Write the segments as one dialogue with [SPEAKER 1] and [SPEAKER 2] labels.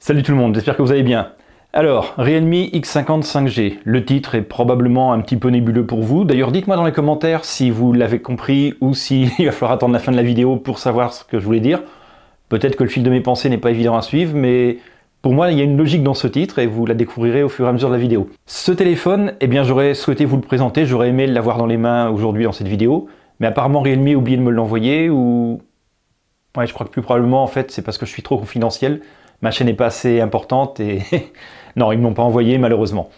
[SPEAKER 1] Salut tout le monde, j'espère que vous allez bien. Alors, Realme X50 5G, le titre est probablement un petit peu nébuleux pour vous. D'ailleurs, dites-moi dans les commentaires si vous l'avez compris ou s'il va falloir attendre la fin de la vidéo pour savoir ce que je voulais dire. Peut-être que le fil de mes pensées n'est pas évident à suivre, mais pour moi, il y a une logique dans ce titre et vous la découvrirez au fur et à mesure de la vidéo. Ce téléphone, eh bien, j'aurais souhaité vous le présenter, j'aurais aimé l'avoir dans les mains aujourd'hui dans cette vidéo, mais apparemment Realme a oublié de me l'envoyer ou... Ouais, je crois que plus probablement, en fait, c'est parce que je suis trop confidentiel. Ma chaîne n'est pas assez importante et non, ils ne m'ont pas envoyé malheureusement.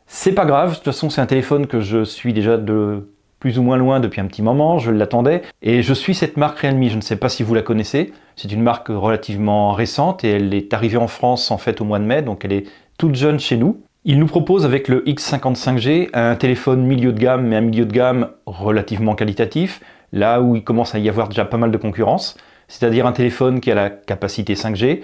[SPEAKER 1] C'est pas grave, de toute façon c'est un téléphone que je suis déjà de plus ou moins loin depuis un petit moment, je l'attendais. Et je suis cette marque Realme, je ne sais pas si vous la connaissez. C'est une marque relativement récente et elle est arrivée en France en fait au mois de mai, donc elle est toute jeune chez nous. Ils nous proposent avec le X55G un téléphone milieu de gamme, mais un milieu de gamme relativement qualitatif, là où il commence à y avoir déjà pas mal de concurrence. C'est-à-dire un téléphone qui a la capacité 5G,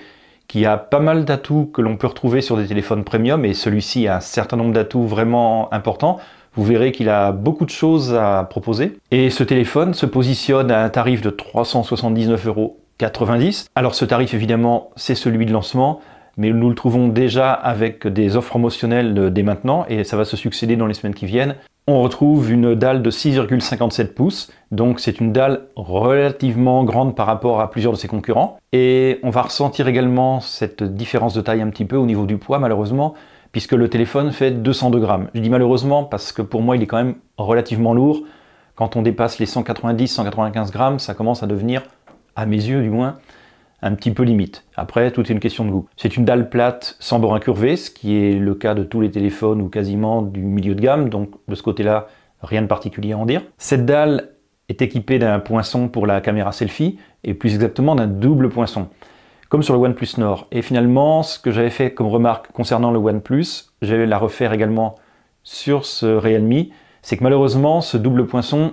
[SPEAKER 1] qui a pas mal d'atouts que l'on peut retrouver sur des téléphones premium, et celui-ci a un certain nombre d'atouts vraiment importants. Vous verrez qu'il a beaucoup de choses à proposer. Et ce téléphone se positionne à un tarif de 379,90 €. Alors ce tarif, évidemment, c'est celui de lancement, mais nous le trouvons déjà avec des offres promotionnelles dès maintenant, et ça va se succéder dans les semaines qui viennent. On retrouve une dalle de 6,57 pouces, donc c'est une dalle relativement grande par rapport à plusieurs de ses concurrents. Et on va ressentir également cette différence de taille un petit peu au niveau du poids, malheureusement, puisque le téléphone fait 202 grammes. Je dis malheureusement parce que pour moi il est quand même relativement lourd. Quand on dépasse les 190-195 grammes, ça commence à devenir, à mes yeux du moins, un petit peu limite. Après, tout est une question de goût. C'est une dalle plate sans bord incurvé, ce qui est le cas de tous les téléphones ou quasiment du milieu de gamme, donc de ce côté-là, rien de particulier à en dire. Cette dalle est équipée d'un poinçon pour la caméra selfie, et plus exactement d'un double poinçon, comme sur le OnePlus Nord. Et finalement, ce que j'avais fait comme remarque concernant le OnePlus, je vais la refaire également sur ce Realme, c'est que malheureusement, ce double poinçon,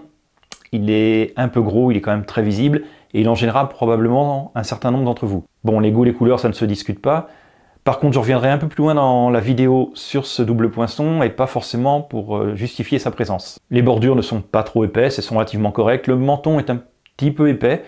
[SPEAKER 1] il est un peu gros, il est quand même très visible, et il en gênera probablement un certain nombre d'entre vous. Bon, les goûts, les couleurs, ça ne se discute pas. Par contre, je reviendrai un peu plus loin dans la vidéo sur ce double poinçon, et pas forcément pour justifier sa présence. Les bordures ne sont pas trop épaisses, elles sont relativement correctes. Le menton est un petit peu épais,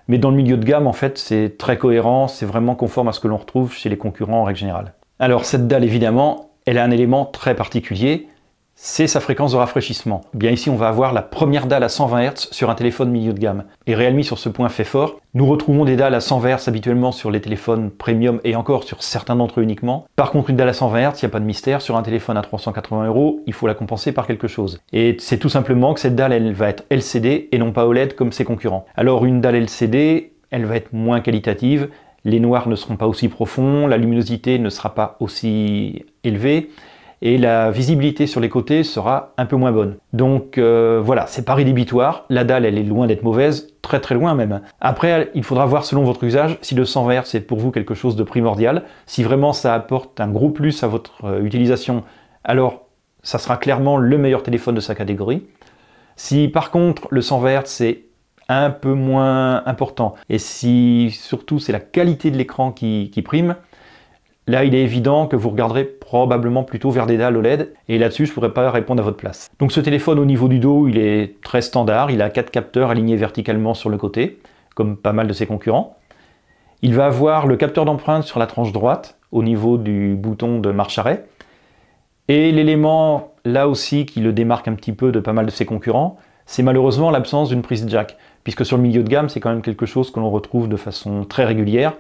[SPEAKER 1] mais dans le milieu de gamme, en fait, c'est très cohérent, c'est vraiment conforme à ce que l'on retrouve chez les concurrents en règle générale. Alors, cette dalle, évidemment, elle a un élément très particulier, c'est sa fréquence de rafraîchissement. Bien ici, on va avoir la première dalle à 120 Hz sur un téléphone milieu de gamme. Et Realme sur ce point fait fort. Nous retrouvons des dalles à 120 Hz habituellement sur les téléphones premium et encore sur certains d'entre eux uniquement. Par contre, une dalle à 120 Hz, il n'y a pas de mystère. Sur un téléphone à 380 €, il faut la compenser par quelque chose. Et c'est tout simplement que cette dalle, elle va être LCD et non pas OLED comme ses concurrents. Alors une dalle LCD, elle va être moins qualitative. Les noirs ne seront pas aussi profonds, la luminosité ne sera pas aussi élevée, et la visibilité sur les côtés sera un peu moins bonne. Donc voilà, c'est pas rédhibitoire, la dalle elle est loin d'être mauvaise, très très loin même. Après, il faudra voir selon votre usage si le 120 Hz c'est pour vous quelque chose de primordial. Si vraiment ça apporte un gros plus à votre utilisation, alors ça sera clairement le meilleur téléphone de sa catégorie. Si par contre le 120 Hz c'est un peu moins important, et si surtout c'est la qualité de l'écran qui prime, là, il est évident que vous regarderez probablement plutôt vers des dalles OLED, et là-dessus, je ne pourrais pas répondre à votre place. Donc ce téléphone, au niveau du dos, il est très standard, il a 4 capteurs alignés verticalement sur le côté, comme pas mal de ses concurrents. Il va avoir le capteur d'empreinte sur la tranche droite, au niveau du bouton de marche-arrêt, et l'élément, là aussi, qui le démarque un petit peu de pas mal de ses concurrents, c'est malheureusement l'absence d'une prise jack, puisque sur le milieu de gamme, c'est quand même quelque chose que l'on retrouve de façon très régulière,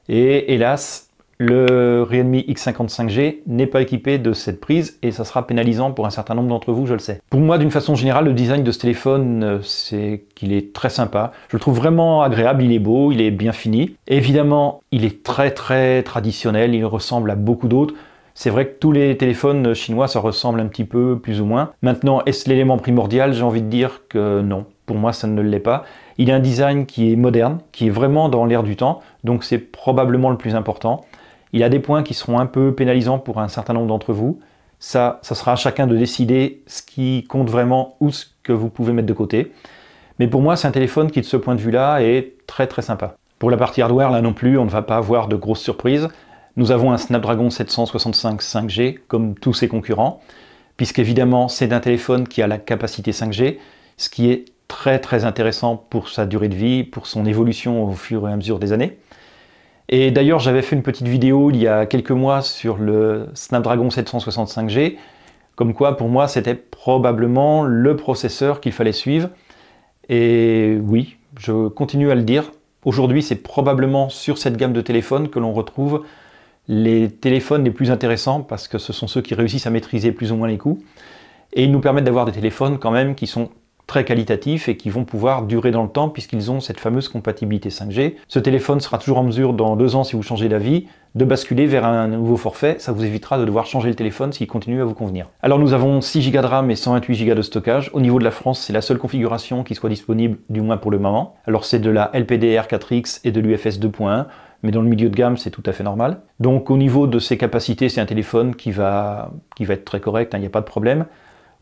[SPEAKER 1] et hélas, le Realme X50 5G n'est pas équipé de cette prise et ça sera pénalisant pour un certain nombre d'entre vous, je le sais. Pour moi, d'une façon générale, le design de ce téléphone, c'est qu'il est très sympa. Je le trouve vraiment agréable, il est beau, il est bien fini. Évidemment, il est très très traditionnel, il ressemble à beaucoup d'autres. C'est vrai que tous les téléphones chinois, ça ressemble un petit peu, plus ou moins. Maintenant, est-ce l'élément primordial? J'ai envie de dire que non. Pour moi, ça ne l'est pas. Il a un design qui est moderne, qui est vraiment dans l'air du temps, donc c'est probablement le plus important. Il y a des points qui seront un peu pénalisants pour un certain nombre d'entre vous. Ça sera à chacun de décider ce qui compte vraiment ou ce que vous pouvez mettre de côté. Mais pour moi, c'est un téléphone qui, de ce point de vue-là, est très très sympa. Pour la partie hardware, là non plus, on ne va pas avoir de grosses surprises. Nous avons un Snapdragon 765 5G, comme tous ses concurrents, puisqu'évidemment, c'est un téléphone qui a la capacité 5G, ce qui est très très intéressant pour sa durée de vie, pour son évolution au fur et à mesure des années. Et d'ailleurs, j'avais fait une petite vidéo il y a quelques mois sur le Snapdragon 765G, comme quoi pour moi c'était probablement le processeur qu'il fallait suivre. Et oui, je continue à le dire, aujourd'hui c'est probablement sur cette gamme de téléphones que l'on retrouve les téléphones les plus intéressants, parce que ce sont ceux qui réussissent à maîtriser plus ou moins les coûts, et ils nous permettent d'avoir des téléphones quand même qui sont très qualitatifs et qui vont pouvoir durer dans le temps puisqu'ils ont cette fameuse compatibilité 5G. Ce téléphone sera toujours en mesure, dans 2 ans, si vous changez d'avis, de basculer vers un nouveau forfait. Ça vous évitera de devoir changer le téléphone s'il continue à vous convenir. Alors nous avons 6 Go de RAM et 128 Go de stockage. Au niveau de la France, c'est la seule configuration qui soit disponible, du moins pour le moment. Alors c'est de la LPDDR4X et de l'UFS 2.1. Mais dans le milieu de gamme, c'est tout à fait normal. Donc au niveau de ses capacités, c'est un téléphone qui va être très correct, il n'y a pas de problème.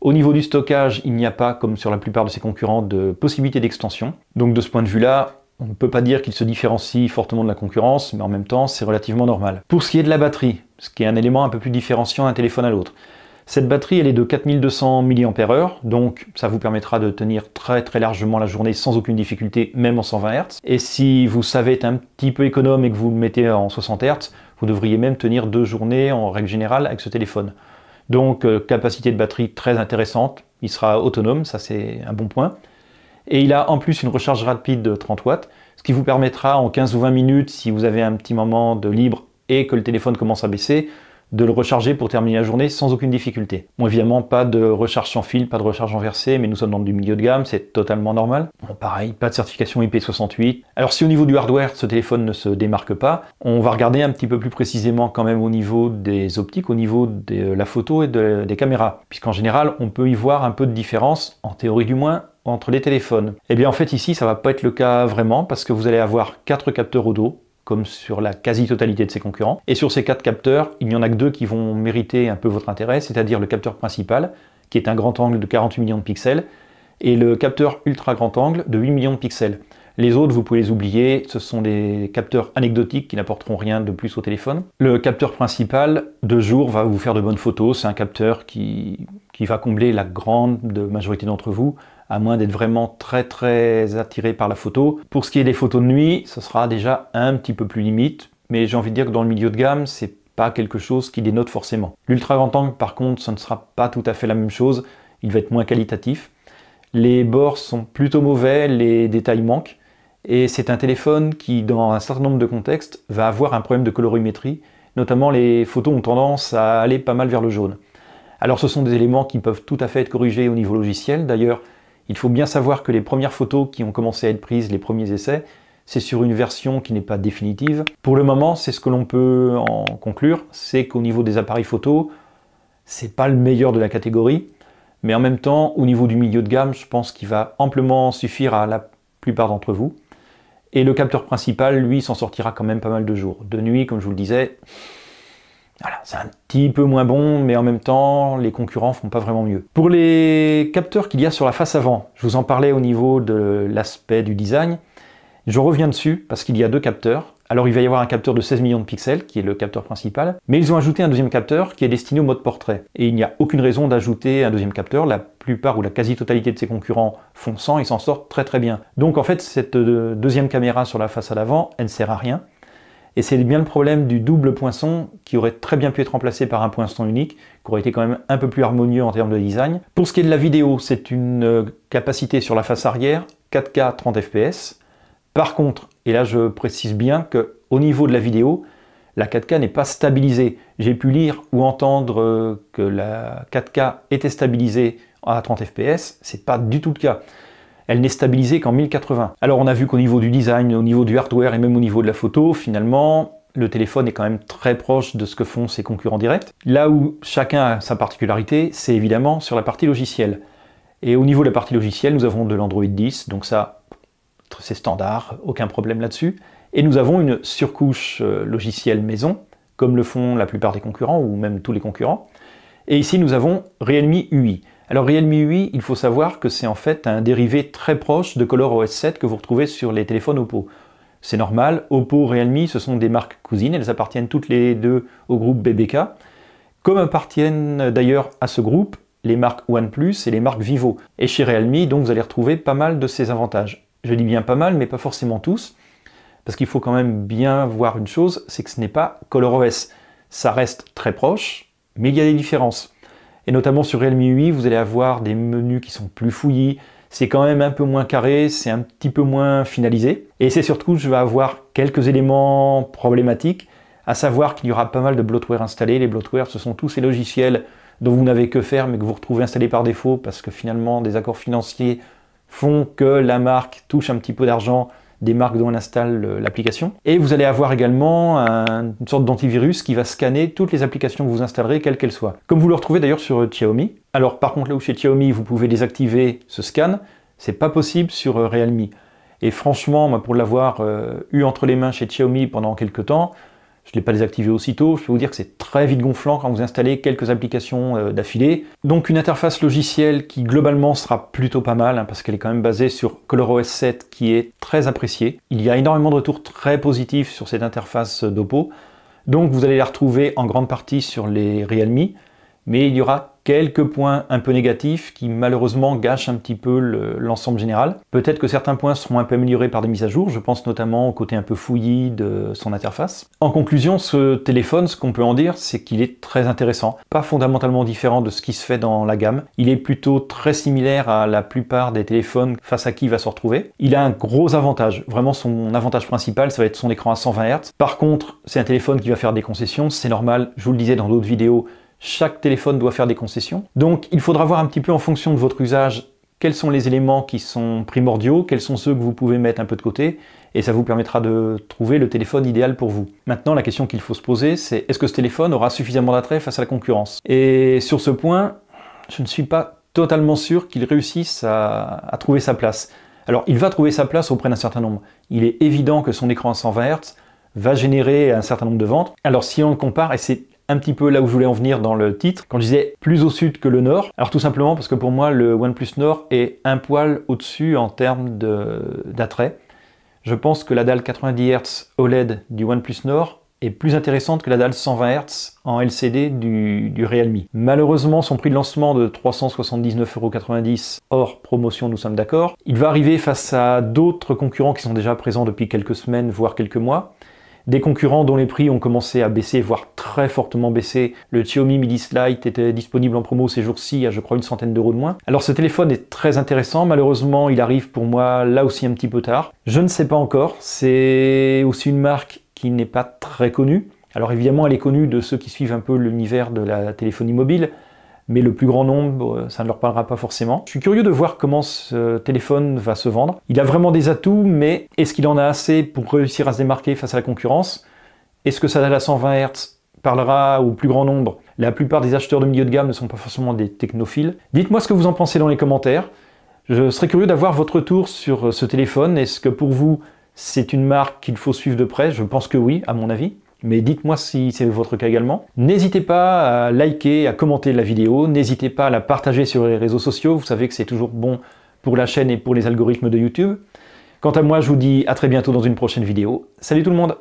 [SPEAKER 1] Au niveau du stockage, il n'y a pas, comme sur la plupart de ses concurrents, de possibilité d'extension. Donc de ce point de vue-là, on ne peut pas dire qu'il se différencie fortement de la concurrence, mais en même temps, c'est relativement normal. Pour ce qui est de la batterie, ce qui est un élément un peu plus différenciant d'un téléphone à l'autre, cette batterie, elle est de 4200 mAh, donc ça vous permettra de tenir très largement la journée sans aucune difficulté, même en 120 Hz. Et si vous savez être un petit peu économe et que vous le mettez en 60 Hz, vous devriez même tenir 2 journées en règle générale avec ce téléphone. Donc capacité de batterie très intéressante, il sera autonome, ça c'est un bon point. Et il a en plus une recharge rapide de 30 watts, ce qui vous permettra en 15 ou 20 minutes, si vous avez un petit moment de libre et que le téléphone commence à baisser, de le recharger pour terminer la journée sans aucune difficulté. Bon, évidemment, pas de recharge sans fil, pas de recharge renversée, mais nous sommes dans du milieu de gamme, c'est totalement normal. Bon, pareil, pas de certification IP68. Alors si au niveau du hardware, ce téléphone ne se démarque pas, on va regarder un petit peu plus précisément quand même au niveau des optiques, au niveau de la photo et des caméras. Puisqu'en général, on peut y voir un peu de différence, en théorie du moins, entre les téléphones. Et bien en fait ici, ça va pas être le cas vraiment, parce que vous allez avoir 4 capteurs au dos, comme sur la quasi-totalité de ses concurrents. Et sur ces 4 capteurs, il n'y en a que 2 qui vont mériter un peu votre intérêt, c'est-à-dire le capteur principal, qui est un grand angle de 48 millions de pixels, et le capteur ultra grand angle de 8 millions de pixels. Les autres, vous pouvez les oublier, ce sont des capteurs anecdotiques qui n'apporteront rien de plus au téléphone. Le capteur principal, de jour, va vous faire de bonnes photos, c'est un capteur qui va combler la grande majorité d'entre vous, à moins d'être vraiment très attiré par la photo. Pour ce qui est des photos de nuit, ce sera déjà un petit peu plus limite, mais j'ai envie de dire que dans le milieu de gamme, c'est pas quelque chose qui dénote forcément. L'ultra grand angle, par contre, ce ne sera pas tout à fait la même chose, il va être moins qualitatif. Les bords sont plutôt mauvais, les détails manquent, et c'est un téléphone qui, dans un certain nombre de contextes, va avoir un problème de colorimétrie, notamment les photos ont tendance à aller pas mal vers le jaune. Alors ce sont des éléments qui peuvent tout à fait être corrigés au niveau logiciel, d'ailleurs, il faut bien savoir que les premières photos qui ont commencé à être prises, les premiers essais, c'est sur une version qui n'est pas définitive. Pour le moment, c'est ce que l'on peut en conclure, c'est qu'au niveau des appareils photo, c'est pas le meilleur de la catégorie, mais en même temps, au niveau du milieu de gamme, je pense qu'il va amplement suffire à la plupart d'entre vous. Et le capteur principal, lui, s'en sortira quand même pas mal de jours. De nuit, comme je vous le disais, voilà, c'est un petit peu moins bon, mais en même temps, les concurrents font pas vraiment mieux. Pour les capteurs qu'il y a sur la face avant, je vous en parlais au niveau de l'aspect du design, je reviens dessus parce qu'il y a 2 capteurs. Alors il va y avoir un capteur de 16 millions de pixels, qui est le capteur principal, mais ils ont ajouté un deuxième capteur qui est destiné au mode portrait. Et il n'y a aucune raison d'ajouter un deuxième capteur, la plupart ou la quasi-totalité de ses concurrents font sans et s'en sortent très bien. Donc en fait, cette deuxième caméra sur la façade avant, elle ne sert à rien. Et c'est bien le problème du double poinçon qui aurait très bien pu être remplacé par un poinçon unique, qui aurait été quand même un peu plus harmonieux en termes de design. Pour ce qui est de la vidéo, c'est une capacité sur la face arrière, 4K 30 fps. Par contre, et là je précise bien qu'au niveau de la vidéo, la 4K n'est pas stabilisée. J'ai pu lire ou entendre que la 4K était stabilisée à 30 fps, c'est pas du tout le cas. Elle n'est stabilisée qu'en 1080. Alors on a vu qu'au niveau du design, au niveau du hardware et même au niveau de la photo, finalement, le téléphone est quand même très proche de ce que font ses concurrents directs. Là où chacun a sa particularité, c'est évidemment sur la partie logicielle. Et au niveau de la partie logicielle, nous avons de l'Android 10, donc ça, c'est standard, aucun problème là-dessus. Et nous avons une surcouche logicielle maison, comme le font la plupart des concurrents, ou même tous les concurrents. Et ici, nous avons Realme UI. Alors Realme UI, il faut savoir que c'est en fait un dérivé très proche de ColorOS 7 que vous retrouvez sur les téléphones Oppo. C'est normal, Oppo, Realme, ce sont des marques cousines, elles appartiennent toutes les deux au groupe BBK, comme appartiennent d'ailleurs à ce groupe les marques OnePlus et les marques Vivo. Et chez Realme, donc vous allez retrouver pas mal de ces avantages. Je dis bien pas mal, mais pas forcément tous, Parce qu'il faut quand même bien voir une chose, c'est que ce n'est pas ColorOS. Ça reste très proche, mais il y a des différences. Et notamment sur Realme 8, vous allez avoir des menus qui sont plus fouillis, c'est quand même un peu moins carré, c'est un petit peu moins finalisé. Et c'est surtout, je vais avoir quelques éléments problématiques, à savoir qu'il y aura pas mal de bloatware installés. Les bloatware, ce sont tous ces logiciels dont vous n'avez que faire, mais que vous retrouvez installés par défaut, parce que finalement, des accords financiers font que la marque touche un petit peu d'argent des marques dont on installe l'application. Et vous allez avoir également une sorte d'antivirus qui va scanner toutes les applications que vous installerez, quelles qu'elles soient. Comme vous le retrouvez d'ailleurs sur Xiaomi. Alors par contre, là où chez Xiaomi, vous pouvez désactiver ce scan, c'est pas possible sur Realme. Et franchement, moi, pour l'avoir eu entre les mains chez Xiaomi pendant quelques temps, je ne l'ai pas désactivé aussitôt, je peux vous dire que c'est très vite gonflant quand vous installez quelques applications d'affilée. Donc une interface logicielle qui globalement sera plutôt pas mal, parce qu'elle est quand même basée sur ColorOS 7 qui est très appréciée. Il y a énormément de retours très positifs sur cette interface d'Oppo, donc vous allez la retrouver en grande partie sur les Realme, mais il y aura quelques points un peu négatifs qui malheureusement gâchent un petit peu l'ensemble général. Peut-être que certains points seront un peu améliorés par des mises à jour, je pense notamment au côté un peu fouillis de son interface. En conclusion, ce téléphone, ce qu'on peut en dire, c'est qu'il est très intéressant. Pas fondamentalement différent de ce qui se fait dans la gamme. Il est plutôt très similaire à la plupart des téléphones face à qui il va se retrouver. Il a un gros avantage. Vraiment, son avantage principal, ça va être son écran à 120 Hz. Par contre, c'est un téléphone qui va faire des concessions, c'est normal, je vous le disais dans d'autres vidéos, chaque téléphone doit faire des concessions. Donc il faudra voir un petit peu en fonction de votre usage quels sont les éléments qui sont primordiaux, quels sont ceux que vous pouvez mettre un peu de côté, et ça vous permettra de trouver le téléphone idéal pour vous. Maintenant, la question qu'il faut se poser, c'est est-ce que ce téléphone aura suffisamment d'attrait face à la concurrence? Et sur ce point, je ne suis pas totalement sûr qu'il réussisse à trouver sa place. Alors il va trouver sa place auprès d'un certain nombre. Il est évident que son écran à 120 Hz va générer un certain nombre de ventes. Alors si on le compare, et c'est un petit peu là où je voulais en venir dans le titre, quand je disais plus au sud que le nord. Alors tout simplement parce que pour moi, le OnePlus Nord est un poil au-dessus en termes d'attrait. Je pense que la dalle 90 Hz OLED du OnePlus Nord est plus intéressante que la dalle 120 Hz en LCD du Realme. Malheureusement, son prix de lancement de 379,90 € hors promotion, nous sommes d'accord. Il va arriver face à d'autres concurrents qui sont déjà présents depuis quelques semaines, voire quelques mois. Des concurrents dont les prix ont commencé à baisser, voire très fortement baisser. Le Xiaomi Mi 10 Lite était disponible en promo ces jours-ci à, je crois, une centaine d'euros de moins. Alors ce téléphone est très intéressant, malheureusement il arrive pour moi là aussi un petit peu tard. Je ne sais pas encore, c'est aussi une marque qui n'est pas très connue. Alors évidemment elle est connue de ceux qui suivent un peu l'univers de la téléphonie mobile, mais le plus grand nombre, ça ne leur parlera pas forcément. Je suis curieux de voir comment ce téléphone va se vendre. Il a vraiment des atouts, mais est-ce qu'il en a assez pour réussir à se démarquer face à la concurrence? Est-ce que sa dalle à 120 Hz parlera au plus grand nombre? La plupart des acheteurs de milieu de gamme ne sont pas forcément des technophiles. Dites-moi ce que vous en pensez dans les commentaires. Je serais curieux d'avoir votre retour sur ce téléphone. Est-ce que pour vous, c'est une marque qu'il faut suivre de près? Je pense que oui, à mon avis. Mais dites-moi si c'est votre cas également. N'hésitez pas à liker, à commenter la vidéo, n'hésitez pas à la partager sur les réseaux sociaux, vous savez que c'est toujours bon pour la chaîne et pour les algorithmes de YouTube. Quant à moi, je vous dis à très bientôt dans une prochaine vidéo. Salut tout le monde!